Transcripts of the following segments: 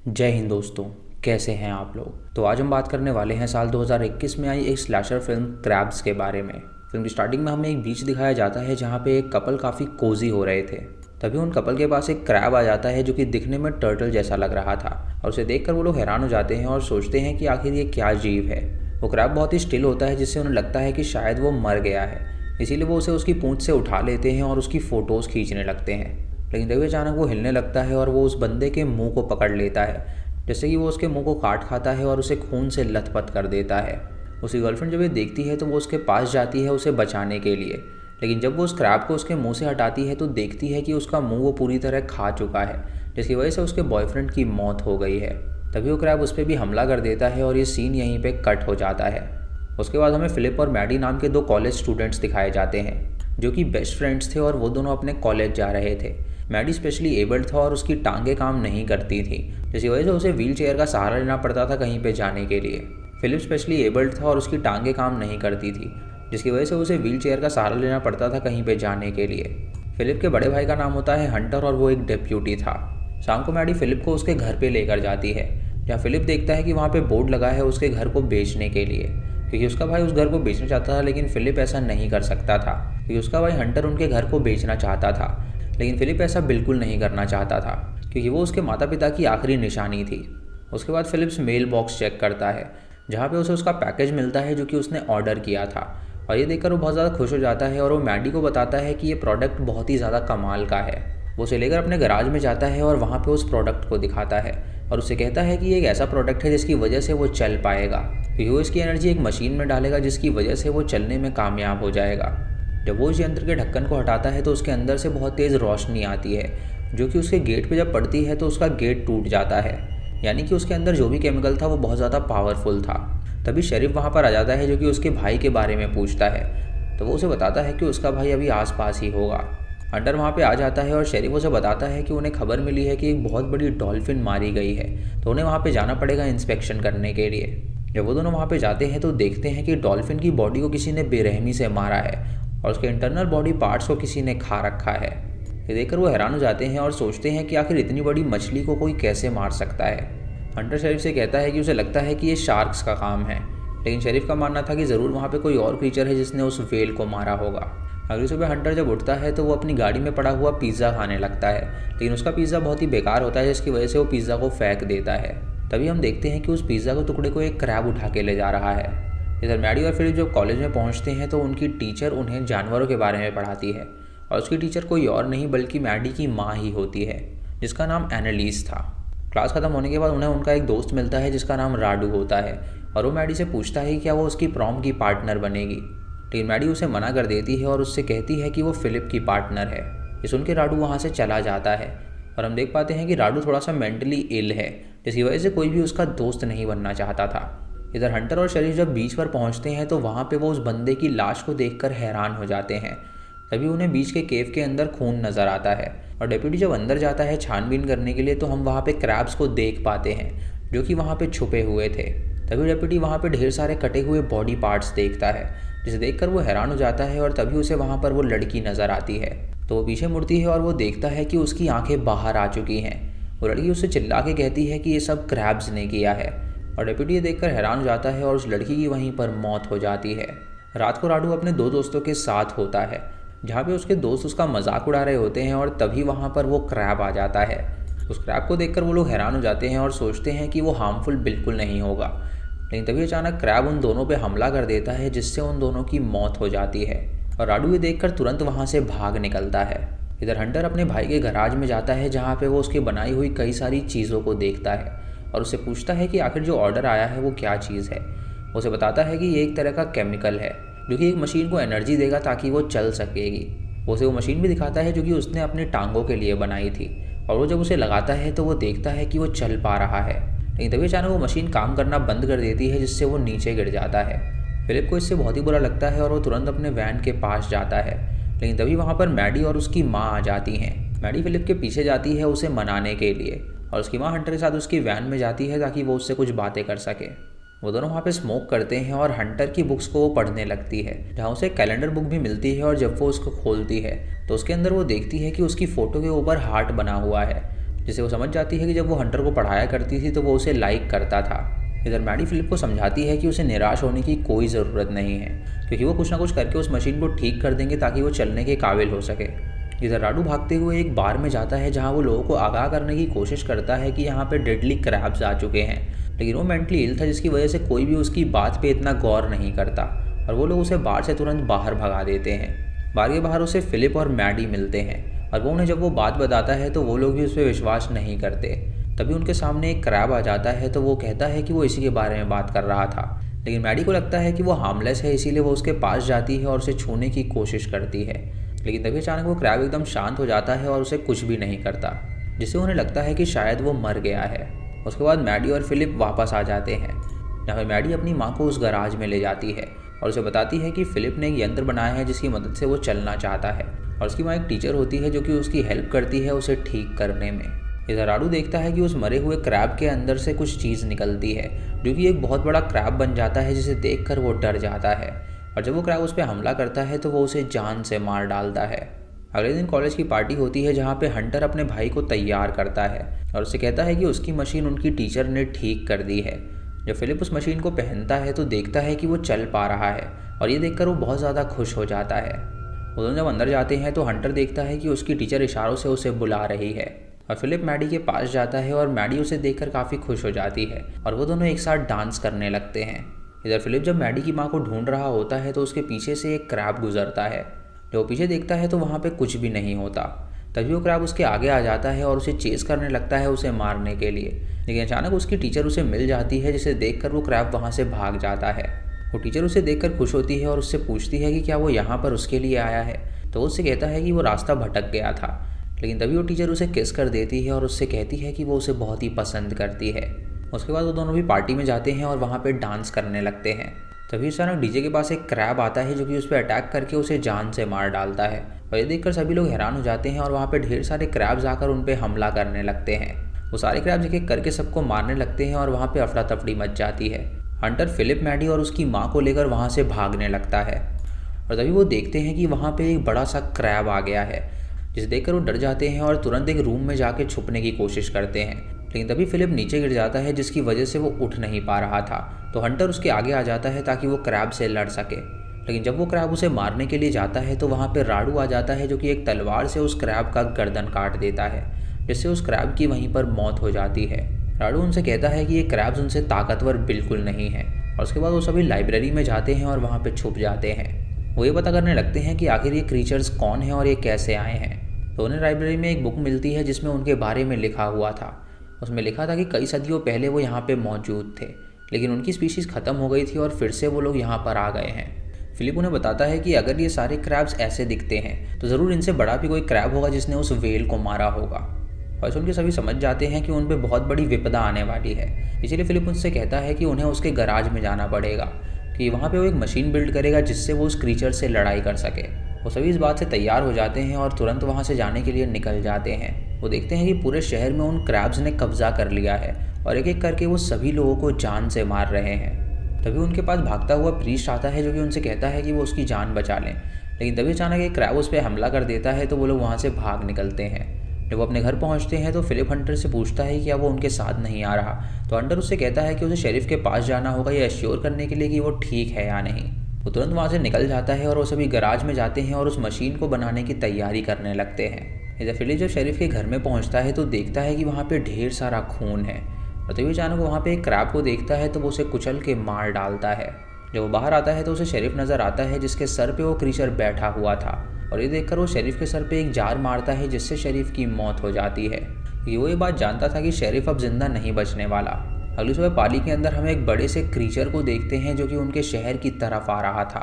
जय हिंद दोस्तों। कैसे हैं आप लोग। तो आज हम बात करने वाले हैं साल 2021 में आई एक स्लैशर फिल्म क्रैब्स के बारे में। फिल्म की स्टार्टिंग में हमें एक बीच दिखाया जाता है जहाँ पे एक कपल काफ़ी कोजी हो रहे थे। तभी उन कपल के पास एक क्रैब आ जाता है जो कि दिखने में टर्टल जैसा लग रहा था, और उसे देखकर वो लोग हैरान हो जाते हैं और सोचते हैं कि आखिर ये क्या जीव है। वो क्रैब बहुत ही स्टिल होता है जिससे उन्हें लगता है कि शायद वो मर गया है, इसीलिए वो उसे उसकी पूंछ से उठा लेते हैं और उसकी फ़ोटोज़ खींचने लगते हैं। लेकिन तभी अचानक वो हिलने लगता है और वो उस बंदे के मुंह को पकड़ लेता है, जैसे कि वो उसके मुंह को काट खाता है और उसे खून से लथपथ कर देता है। उसकी गर्लफ्रेंड जब ये देखती है तो वो उसके पास जाती है उसे बचाने के लिए, लेकिन जब वो उस क्रैब को उसके मुंह से हटाती है तो देखती है कि उसका मुंह वो पूरी तरह खा चुका है, जिसकी वजह से उसके बॉयफ्रेंड की मौत हो गई है। तभी वो क्रैब उस पर भी हमला कर देता है और ये सीन यहीं पे कट हो जाता है। उसके बाद हमें फिलिप और मैडी नाम के दो कॉलेज स्टूडेंट्स दिखाए जाते हैं जो कि बेस्ट फ्रेंड्स थे और वो दोनों अपने कॉलेज जा रहे थे। मैडी स्पेशली एबल्ड था और उसकी टांगें काम नहीं करती थी, जिसकी वजह से उसे व्हील चेयर का सहारा लेना पड़ता था कहीं पे जाने के लिए। फिलिप स्पेशली एबल्ड था और उसकी टांगें काम नहीं करती थी, जिसकी वजह से उसे व्हील चेयर का सहारा लेना पड़ता था कहीं पे जाने के लिए। फिलिप के बड़े भाई का नाम होता है हंटर और वो एक डेप्यूटी था। शाम को मैडी फिलिप को उसके घर पे लेकर जाती है, जहाँ फिलिप देखता है कि वहाँ पे बोर्ड लगा है उसके घर को बेचने के लिए, क्योंकि उसका भाई उस घर को बेचना चाहता था, लेकिन फिलिप ऐसा नहीं कर सकता था क्योंकि उसका भाई हंटर उनके घर को बेचना चाहता था। लेकिन फिलिप ऐसा बिल्कुल नहीं करना चाहता था क्योंकि वो उसके माता पिता की आखिरी निशानी थी। उसके बाद फिलिप्स मेल बॉक्स चेक करता है जहाँ पे उसे उसका पैकेज मिलता है जो कि उसने ऑर्डर किया था, और ये देखकर वो बहुत ज़्यादा खुश हो जाता है और वो मैडी को बताता है कि ये प्रोडक्ट बहुत ही ज़्यादा कमाल का है। वो उसे लेकर अपने गराज में जाता है और वहाँ पे उस प्रोडक्ट को दिखाता है और उसे कहता है कि ये एक ऐसा प्रोडक्ट है जिसकी वजह से वो चल पाएगा, क्योंकि वो इसकी एनर्जी एक मशीन में डालेगा जिसकी वजह से वो चलने में कामयाब हो जाएगा। जब वो इस यंत्र के ढक्कन को हटाता है तो उसके अंदर से बहुत तेज़ रोशनी आती है जो कि उसके गेट पे जब पड़ती है तो उसका गेट टूट जाता है, यानी कि उसके अंदर जो भी केमिकल था वो बहुत ज़्यादा पावरफुल था। तभी शरीफ वहाँ पर आ जाता है जो कि उसके भाई के बारे में पूछता है, तो वो उसे बताता है कि उसका भाई अभी आसपास ही होगा। हंटर वहाँ पे आ जाता है और शरीफ उसे बताता है कि उन्हें खबर मिली है कि एक बहुत बड़ी डॉल्फिन मारी गई है, तो उन्हें वहाँ पे जाना पड़ेगा इंस्पेक्शन करने के लिए। जब वो दोनों वहाँ पे जाते हैं तो देखते हैं कि डॉल्फिन की बॉडी को किसी ने बेरहमी से मारा है और उसके इंटरनल बॉडी पार्ट्स को किसी ने खा रखा है। ये देखकर वो हैरान हो जाते हैं और सोचते हैं कि आखिर इतनी बड़ी मछली को कोई कैसे मार सकता है। हंटर शरीफ से कहता है कि उसे लगता है कि ये शार्क्स का काम है, लेकिन शरीफ का मानना था कि ज़रूर वहाँ पे कोई और क्रीचर है जिसने उस व्हेल को मारा होगा। अगली सुबह हंटर जब उठता है तो वो अपनी गाड़ी में पड़ा हुआ पिज़्ज़ा खाने लगता है, लेकिन उसका पिज़्ज़ा बहुत ही बेकार होता है जिसकी वजह से वो पिज़्ज़ा को फेंक देता है। तभी हम देखते हैं कि उस पिज़्ज़ा के टुकड़े को एक क्रैब उठा के ले जा रहा है। इधर मैडी और फिलिप जब कॉलेज में पहुंचते हैं तो उनकी टीचर उन्हें जानवरों के बारे में पढ़ाती है, और उसकी टीचर कोई और नहीं बल्कि मैडी की माँ ही होती है जिसका नाम एनालिस था। क्लास ख़त्म होने के बाद उन्हें उनका एक दोस्त मिलता है जिसका नाम राडू होता है, और वो मैडी से पूछता है कि क्या वो उसकी प्रॉम की पार्टनर बनेगी, लेकिन मैडी उसे मना कर देती है और उससे कहती है कि वो फिलिप की पार्टनर है। ये सुन के राडू वहाँ से चला जाता है और हम देख पाते हैं कि राडू थोड़ा सा मेंटली इल है, जिसकी वजह से कोई भी उसका दोस्त नहीं बनना चाहता था। इधर हंटर और शरीफ जब बीच पर पहुंचते हैं तो वहाँ पे वो उस बंदे की लाश को देखकर हैरान हो जाते हैं। तभी उन्हें बीच के केव के अंदर खून नज़र आता है, और डेप्यूटी जब अंदर जाता है छानबीन करने के लिए तो हम वहाँ पे क्रैब्स को देख पाते हैं जो कि वहाँ पे छुपे हुए थे। तभी डेप्यूटी वहाँ पे ढेर सारे कटे हुए बॉडी पार्ट्स देखता है, जिसे देखकर वो हैरान हो जाता है, और तभी उसे वहाँ पर वो लड़की नज़र आती है। तो वो पीछे मुड़ती है और वो देखता है कि उसकी आंखें बाहर आ चुकी हैं। वो लड़की उससे चिल्ला के कहती है कि ये सब क्रैब्स ने किया है, और डेप्यूटी ये देखकर हैरान हो जाता है और उस लड़की की वहीं पर मौत हो जाती है। रात को राडू अपने दो दोस्तों के साथ होता है जहाँ पे उसके दोस्त उसका मजाक उड़ा रहे होते हैं, और तभी वहाँ पर वो क्रैब आ जाता है। उस क्रैब को देखकर वो लोग हैरान हो जाते हैं और सोचते हैं कि वो हार्मफुल बिल्कुल नहीं होगा, लेकिन तभी अचानक क्रैब उन दोनों पे हमला कर देता है जिससे उन दोनों की मौत हो जाती है, और राडू ये देखकर तुरंत वहाँ से भाग निकलता है। इधर हंटर अपने भाई के गराज में जाता है जहाँ पे वो उसकी बनाई हुई कई सारी चीज़ों को देखता है और उससे पूछता है कि आखिर जो ऑर्डर आया है वो क्या चीज़ है। उसे बताता है कि ये एक तरह का केमिकल है जो कि एक मशीन को एनर्जी देगा ताकि वो चल सकेगी। उसे वो मशीन भी दिखाता है जो कि उसने अपनी टांगों के लिए बनाई थी, और वो जब उसे लगाता है तो वो देखता है कि वो चल पा रहा है, लेकिन तभी अचानक वो मशीन काम करना बंद कर देती है जिससे वो नीचे गिर जाता है। फिलिप को इससे बहुत ही बुरा लगता है और वो तुरंत अपने वैन के पास जाता है, लेकिन तभी वहाँ पर मैडी और उसकी माँ आ जाती हैं। मैडी फिलिप के पीछे जाती है उसे मनाने के लिए, और उसकी माँ हंटर के साथ उसकी वैन में जाती है ताकि वो उससे कुछ बातें कर सके। वो दोनों वहाँ पे स्मोक करते हैं और हंटर की बुक्स को वो पढ़ने लगती है, जहाँ उसे एक कैलेंडर बुक भी मिलती है, और जब वो उसको खोलती है तो उसके अंदर वो देखती है कि उसकी फ़ोटो के ऊपर हार्ट बना हुआ है, जिसे वो समझ जाती है कि जब वो हंटर को पढ़ाया करती थी तो वो उसे लाइक करता था। इधर मैडी फिलिप को समझाती है कि उसे निराश होने की कोई ज़रूरत नहीं है, क्योंकि वो कुछ ना कुछ करके उस मशीन को ठीक कर देंगे ताकि वो चलने के काबिल हो सके। इधर राडू भागते हुए एक बार में जाता है जहाँ वो लोगों को आगाह करने की कोशिश करता है कि यहाँ पे डेडली क्रैब्स आ चुके हैं, लेकिन वो मेंटली इल था जिसकी वजह से कोई भी उसकी बात पे इतना गौर नहीं करता और वो लोग उसे बार से तुरंत बाहर भगा देते हैं। बार के बाहर उसे फिलिप और मैडी मिलते हैं और वो उन्हें जब वो बात बताता है तो वो लोग भी उस पर विश्वास नहीं करते। तभी उनके सामने एक क्रैब आ जाता है तो वो कहता है कि वो इसी के बारे में बात कर रहा था, लेकिन मैडी को लगता है कि वो हार्मलेस है, इसीलिए वो उसके पास जाती है और उसे छूने की कोशिश करती है। लेकिन तभी अचानक वो क्रैब एकदम शांत हो जाता है और उसे कुछ भी नहीं करता, जिससे उन्हें लगता है कि शायद वो मर गया है। उसके बाद मैडी और फिलिप वापस आ जाते हैं, जहाँ पे मैडी अपनी माँ को उस गराज में ले जाती है और उसे बताती है कि फिलिप ने एक यंत्र बनाया है जिसकी मदद से वो चलना चाहता है और उसकी माँ एक टीचर होती है जो कि उसकी हेल्प करती है उसे ठीक करने में। इधर राडू देखता है कि उस मरे हुए क्रैब के अंदर से कुछ चीज़ निकलती है जो कि एक बहुत बड़ा क्रैब बन जाता है, जिसे देखकर वो डर जाता है और जब वो क्रैब उस पर हमला करता है तो वो उसे जान से मार डालता है। अगले दिन कॉलेज की पार्टी होती है जहाँ पे हंटर अपने भाई को तैयार करता है और उसे कहता है कि उसकी मशीन उनकी टीचर ने ठीक कर दी है। जब फिलिप उस मशीन को पहनता है तो देखता है कि वो चल पा रहा है और ये देखकर वो बहुत ज़्यादा खुश हो जाता है। वो दोनों जब अंदर जाते हैं तो हंटर देखता है कि उसकी टीचर इशारों से उसे बुला रही है और फिलिप मैडी के पास जाता है और मैडी उसे देखकर काफ़ी खुश हो जाती है और वो दोनों एक साथ डांस करने लगते हैं। इधर फिलिप जब मैडी की माँ को ढूंढ रहा होता है तो उसके पीछे से एक क्रैब गुजरता है। जब वो पीछे देखता है तो वहाँ पे कुछ भी नहीं होता। तभी वो क्रैब उसके आगे आ जाता है और उसे चेस करने लगता है उसे मारने के लिए, लेकिन अचानक उसकी टीचर उसे मिल जाती है, जिसे देखकर वो क्रैब वहाँ से भाग जाता है। वो टीचर उसे देखकर खुश होती है और उससे पूछती है कि क्या वो यहाँ पर उसके लिए आया है, तो वो उससे कहता है कि वो रास्ता भटक गया था। लेकिन तभी वो टीचर उसे किस कर देती है और उससे कहती है कि वो उसे बहुत ही पसंद करती है। उसके बाद वो दोनों भी पार्टी में जाते हैं और वहाँ पे डांस करने लगते हैं। तभी अचानक डीजे के पास एक क्रैब आता है जो कि उस पर अटैक करके उसे जान से मार डालता है और ये देखकर सभी लोग हैरान हो जाते हैं और वहाँ पे ढेर सारे क्रैब्स आकर उन पर हमला करने लगते हैं। वो सारे क्रैब्स एक एक करके सबको मारने लगते हैं और वहाँ पे अफरा तफड़ी मच जाती है। हंटर फिलिप मैडी और उसकी माँ को लेकर वहाँ से भागने लगता है और तभी वो देखते हैं कि वहाँ पे एक बड़ा सा क्रैब आ गया है, जिसे देखकर वो डर जाते हैं और तुरंत एक रूम में जाके छुपने की कोशिश करते हैं। लेकिन तभी फिलिप नीचे गिर जाता है जिसकी वजह से वो उठ नहीं पा रहा था, तो हंटर उसके आगे आ जाता है ताकि वो क्रैब से लड़ सके। लेकिन जब वो क्रैब उसे मारने के लिए जाता है तो वहाँ पे राडू आ जाता है जो कि एक तलवार से उस क्रैब का गर्दन काट देता है, जिससे उस क्रैब की वहीं पर मौत हो जाती है। राडू उनसे कहता है कि ये क्रैब्स उनसे ताकतवर बिल्कुल नहीं है और उसके बाद वो सभी लाइब्रेरी में जाते हैं और वहाँ पे छुप जाते हैं। वो ये पता करने लगते हैं कि आखिर ये क्रीचर्स कौन हैं और ये कैसे आए हैं। तो उन्हें लाइब्रेरी में एक बुक मिलती है जिसमें उनके बारे में लिखा हुआ था। उसमें लिखा था कि कई सदियों पहले वो यहाँ पे मौजूद थे, लेकिन उनकी स्पीशीज़ ख़त्म हो गई थी और फिर से वो लोग यहाँ पर आ गए हैं। फिलिप उन्हें बताता है कि अगर ये सारे क्रैब्स ऐसे दिखते हैं तो ज़रूर इनसे बड़ा भी कोई क्रैब होगा जिसने उस व्हेल को मारा होगा। और सुन के सभी समझ जाते हैं कि उन पर बहुत बड़ी विपदा आने वाली है। इसीलिए फिलिप उनसे कहता है कि उन्हें उसके गराज में जाना पड़ेगा, कि वहाँ पे वो एक मशीन बिल्ड करेगा जिससे वो उस क्रीचर से लड़ाई कर सके। वो सभी इस बात से तैयार हो जाते हैं और तुरंत वहाँ से जाने के लिए निकल जाते हैं। वो देखते हैं कि पूरे शहर में उन क्रैब्स ने कब्जा कर लिया है और एक एक करके वो सभी लोगों को जान से मार रहे हैं। तभी उनके पास भागता हुआ प्रीस्ट आता है जो कि उनसे कहता है कि वो उसकी जान बचा लें, लेकिन तभी अचानक एक क्रैब उस पर हमला कर देता है तो वो लोग वहाँ से भाग निकलते हैं। जब वो अपने घर पहुँचते हैं तो फिलिप हंटर से पूछता है कि क्या वो उनके साथ नहीं आ रहा, तो हंटर उससे कहता है कि उसे शेरिफ के पास जाना होगा ये एश्योर करने के लिए कि वो ठीक है या नहीं। वो तुरंत वहाँ से निकल जाता है और वो सभी गराज में जाते हैं और उस मशीन को बनाने की तैयारी करने लगते हैं। इधर फिलिप जब शेरिफ के घर में पहुँचता है तो देखता है कि वहाँ पे ढेर सारा खून है और तभी अचानक वहाँ पे एक क्रैब को देखता है तो वो उसे कुचल के मार डालता है। जब वो बाहर आता है तो उसे शेरिफ नज़र आता है जिसके सर पे वो क्रीचर बैठा हुआ था और ये देखकर वो शेरिफ के सर पे एक जार मारता है जिससे शेरिफ की मौत हो जाती है। वो ये बात जानता था कि शेरिफ अब जिंदा नहीं बचने वाला। अगली सुबह पाली के अंदर हम एक बड़े से क्रीचर को देखते हैं जो कि उनके शहर की तरफ आ रहा था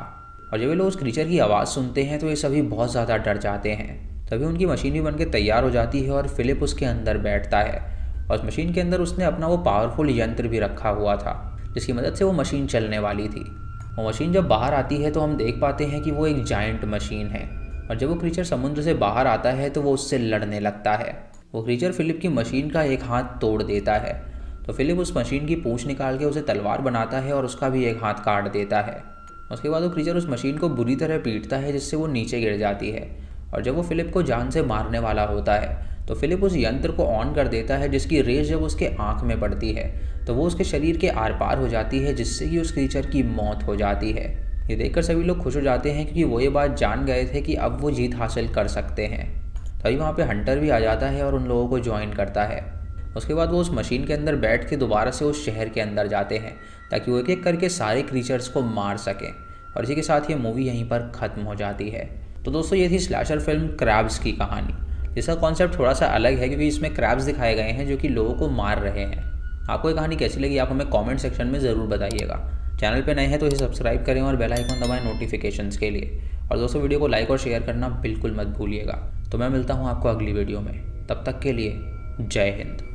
और जब वे लोग उस क्रीचर की आवाज़ सुनते हैं तो ये सभी बहुत ज़्यादा डर जाते हैं। तभी उनकी मशीन भी बनकर तैयार हो जाती है और फिलिप उसके अंदर बैठता है और उस मशीन के अंदर उसने अपना वो पावरफुल यंत्र भी रखा हुआ था जिसकी मदद से वो मशीन चलने वाली थी। वो मशीन जब बाहर आती है तो हम देख पाते हैं कि वो एक जायंट मशीन है और जब वो क्रीचर समुद्र से बाहर आता है तो वो उससे लड़ने लगता है। वो क्रीचर फिलिप की मशीन का एक हाथ तोड़ देता है तो फिलिप उस मशीन की पूंछ निकाल के उसे तलवार बनाता है और उसका भी एक हाथ काट देता है। उसके बाद वो क्रीचर उस मशीन को बुरी तरह पीटता है जिससे वो नीचे गिर जाती है और जब वो फिलिप को जान से मारने वाला होता है तो फिलिप उस यंत्र को ऑन कर देता है, जिसकी रेस जब उसके आँख में पड़ती है तो वो उसके शरीर के आर पार हो जाती है, जिससे कि उस क्रीचर की मौत हो जाती है। ये देखकर सभी लोग खुश हो जाते हैं क्योंकि वो ये बात जान गए थे कि अब वो जीत हासिल कर सकते हैं। तभी वहाँ पे हंटर भी आ जाता है और उन लोगों को ज्वाइन करता है। उसके बाद वो उस मशीन के अंदर बैठ के दोबारा से उस शहर के अंदर जाते हैं ताकि वो एक एक करके सारे क्रीचर्स को मार सकें। और इसी के साथ ये मूवी यहीं पर ख़त्म हो जाती है। तो दोस्तों ये थी स्लैशर फिल्म क्रैब्स की कहानी, जिसका कॉन्सेप्ट थोड़ा सा अलग है क्योंकि इसमें क्रैब्स दिखाए गए हैं जो कि लोगों को मार रहे हैं। आपको ये कहानी कैसी लगी आप हमें कमेंट सेक्शन में ज़रूर बताइएगा। चैनल पे नए हैं तो इसे सब्सक्राइब करें और बेल आइकन दबाएं नोटिफिकेशंस के लिए। और दोस्तों वीडियो को लाइक और शेयर करना बिल्कुल मत भूलिएगा। तो मैं मिलता हूँ आपको अगली वीडियो में, तब तक के लिए जय हिंद।